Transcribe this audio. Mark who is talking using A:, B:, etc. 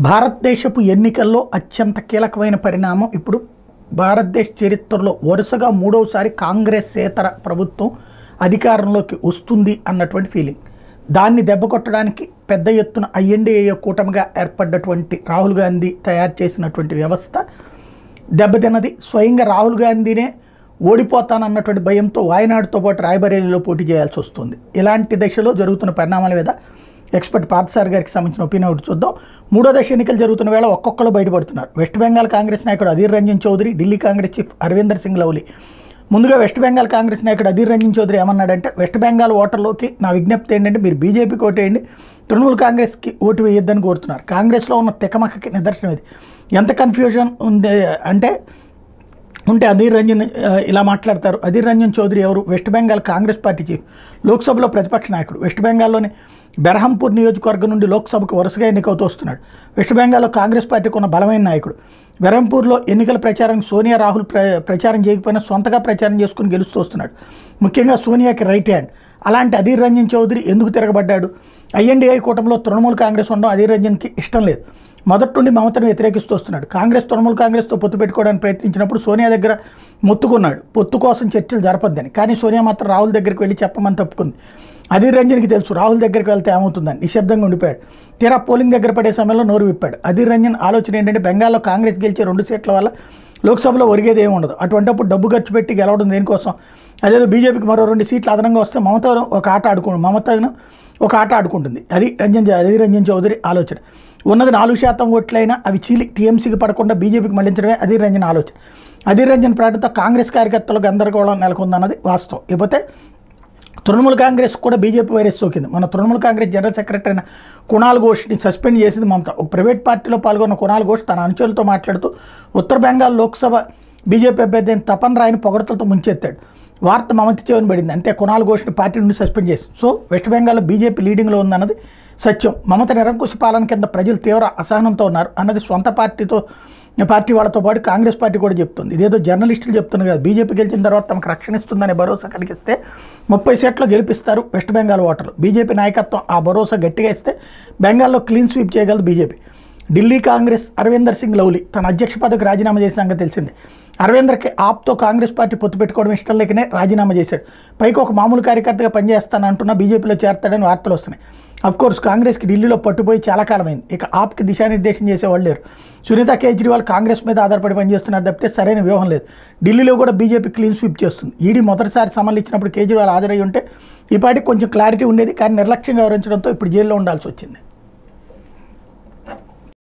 A: భారతదేశపు ఎన్నికల్లో అత్యంత కీలకమైన పరిణామం ఇప్పుడు భారతదేశ చరిత్రలో వరుసగా మూడవసారి కాంగ్రెసేతర ప్రభుత్వం అధికారంలోకి వస్తుంది అన్నటువంటి ఫీలింగ్. దాన్ని దెబ్బకొట్టడానికి పెద్ద ఎత్తున ఐఎన్డీఏ కూటమిగా ఏర్పడ్డటువంటి రాహుల్ గాంధీ తయారు చేసినటువంటి వ్యవస్థ దెబ్బతిన్నది. స్వయంగా రాహుల్ గాంధీనే ఓడిపోతానన్నటువంటి భయంతో వాయనాడుతో పాటు రాయ్బరేలీలో పోటీ చేయాల్సి వస్తుంది. ఇలాంటి దశలో జరుగుతున్న పరిణామాల మీద ఎక్స్పర్ట్ పార్థసారథి గారికి సంబంధించిన ఒపీనియన్ ఒకటి చూద్దాం. మూడో దశ ఎన్నికలు జరుగుతున్న వేళ ఒక్కొక్కరు బయటపడుతున్నారు. వెస్ట్ బెంగాల్ కాంగ్రెస్ నాయకుడు అధీర్ రంజన్ చౌదరి, ఢిల్లీ కాంగ్రెస్ చీఫ్ అరవిందర్ సింగ్ లవ్లీ. ముందుగా వెస్ట్ బెంగాల్ కాంగ్రెస్ నాయకుడు అధీర్ రంజన్ చౌదరి ఏమన్నాడంటే, వెస్ట్ బెంగాల్ ఓటర్లోకి నా విజ్ఞప్తి ఏంటంటే మీరు బీజేపీకి ఓటేయండి, తృణమూల్ కాంగ్రెస్కి ఓటు వేయొద్దని కోరుతున్నారు. కాంగ్రెస్లో ఉన్న తికమకకి నిదర్శనం ఇది. ఎంత కన్ఫ్యూజన్ ఉంది అంటే అధీర్ రంజన్ ఇలా మాట్లాడతారు. అధీర్ రంజన్ చౌదరి ఎవరు? West Bengal Congress party chief, లోక్సభలో ప్రతిపక్ష నాయకుడు. వెస్ట్ బెంగాల్లోని బెర్హంపూర్ నియోజకవర్గం నుండి లోక్సభకు వరుసగా ఎన్నికవుతూ వస్తున్నాడు. వెస్ట్ బెంగాల్లో కాంగ్రెస్ పార్టీకి ఉన్న బలమైన నాయకుడు. బెర్హంపూర్లో ఎన్నికల ప్రచారానికి సోనియా రాహుల్ ప్రచారం చేయకపోయినా సొంతగా ప్రచారం చేసుకుని గెలుస్తూ వస్తున్నాడు. ముఖ్యంగా సోనియాకి రైట్ హ్యాండ్. అలాంటి అధీర్ రంజన్ చౌదరి ఎందుకు తిరగబడ్డాడు? ఐఎన్డీఏ కూటమిలో తృణమూల్ కాంగ్రెస్ ఉండడం అధీర్ రంజన్కి ఇష్టం లేదు. మొదటి నుండి మమతను వ్యతిరేకిస్తూ వస్తున్నాడు. తృణమూల్ కాంగ్రెస్తో పొత్తు పెట్టుకోవడానికి ప్రయత్నించినప్పుడు సోనియా దగ్గర మొత్తుకున్నాడు, పొత్తు కోసం చర్చలు జరపద్దని. కానీ సోనియా మాత్రం రాహుల్ దగ్గరికి వెళ్ళి చెప్పమని తప్పుకుంది. అధీర్ రంజన్కి తెలుసు రాహుల్ దగ్గరికి వెళ్తే ఏమవుతుందని. నిశ్శబ్దంగా ఉండిపోయాడు. తీరా పోలింగ్ దగ్గర పడే సమయంలో నోరు విప్పాడు. అధీర్ రంజన్ ఆలోచన ఏంటంటే, బెంగాల్లో కాంగ్రెస్ గెలిచే 2 సీట్ల వల్ల లోక్సభలో ఒరిగేది ఏమి ఉండదు. అటువంటిప్పుడు డబ్బు ఖర్చు పెట్టి గెలవడం దేనికోసం? అదేదో బీజేపీకి మరో 2 సీట్లు అదనంగా వస్తే మమతను ఒక ఆట ఆడుకుంటుంది. అధీర్ రంజన్ చౌదరి ఆలోచన. ఉన్నది 4% ఓట్లైనా అవి చీలి టీఎంసీకి పడకుండా బీజేపీకి మళ్లించడమే అధీర్ రంజన్ ఆలోచన. అధీర్ రంజన్ ప్రకటనతో కాంగ్రెస్ కార్యకర్తలు గందరగోళం నెలకొందన్నది వాస్తవం. ఇకపోతే తృణమూల్ కాంగ్రెస్ కూడా బీజేపీ వైరస్ సోకింది. మన తృణమూల్ కాంగ్రెస్ జనరల్ సెక్రటరీ అయిన కుణాల్ ఘోష్ని సస్పెండ్ చేసింది మమత. ఒక ప్రైవేట్ పార్టీలో పాల్గొన్న కుణాల్ ఘోష్ తన అనుచరులతో మాట్లాడుతూ ఉత్తర బెంగాల్ లోక్సభ బీజేపీ అభ్యర్థి అయిన తపన్ రాయ్ని పొగడతలతో ముంచెత్తాడు. వార్త మమత చెవిని పడింది. అంతే కుణాల్ ఘోష్ని పార్టీ నుండి సస్పెండ్ చేసి. సో వెస్ట్ బెంగాల్లో బీజేపీ లీడింగ్లో ఉందన్నది సత్యం. మమత నిరంకుశ పాలన కింద ప్రజలు తీవ్ర అసహనంతో ఉన్నారు అన్నది సొంత పార్టీ వాళ్ళతో పాటు కాంగ్రెస్ పార్టీ కూడా చెప్తుంది. ఇదేదో జర్నలిస్టులు చెప్తున్నారు కదా, బీజేపీ గెలిచిన తర్వాత తమకు రక్షణ ఇస్తుందనే భరోసా కలిగిస్తే 30 సీట్లు గెలిపిస్తారు వెస్ట్ బెంగాల్ ఓటర్లు. బీజేపీ నాయకత్వం ఆ భరోసా గట్టిగా ఇస్తే బెంగాల్లో క్లీన్ స్వీప్ చేయగలదు బీజేపీ. ఢిల్లీ కాంగ్రెస్ అరవిందర్ సింగ్ లవ్లీ తన అధ్యక్ష పదవికి రాజీనామా చేసిన సంగతి తెలిసిందే. అరవిందర్కి ఆప్తో కాంగ్రెస్ పార్టీ పొత్తు పెట్టుకోవడం ఇష్టం లేకనే రాజీనామా చేశాడు. పైకి ఒక మామూలు కార్యకర్తగా పనిచేస్తానంటున్నా బీజేపీలో చేరతాడని వార్తలు వస్తున్నాయి. అఫ్కోర్స్ కాంగ్రెస్కి ఢిల్లీలో పట్టుపోయి చాలా కాలమైంది. ఇక ఆప్కి దిశానిర్దేశం చేసేవాళ్ళు లేరు. సునీత కేజ్రీవాల్ కాంగ్రెస్ మీద ఆధారపడి పనిచేస్తున్నారు తప్పితే సరైన వ్యూహం లేదు. ఢిల్లీలో కూడా బీజేపీ క్లీన్ స్వీప్ చేస్తుంది. ఈడీ మొదటిసారి సమన్లు ఇచ్చినప్పుడు కేజ్రీవాల్ హాజరై ఉంటే ఈ పార్టీకి కొంచెం క్లారిటీ ఉండేది. కానీ నిర్లక్ష్యంగా వివరించడంతో ఇప్పుడు జైల్లో ఉండాల్సి వచ్చింది.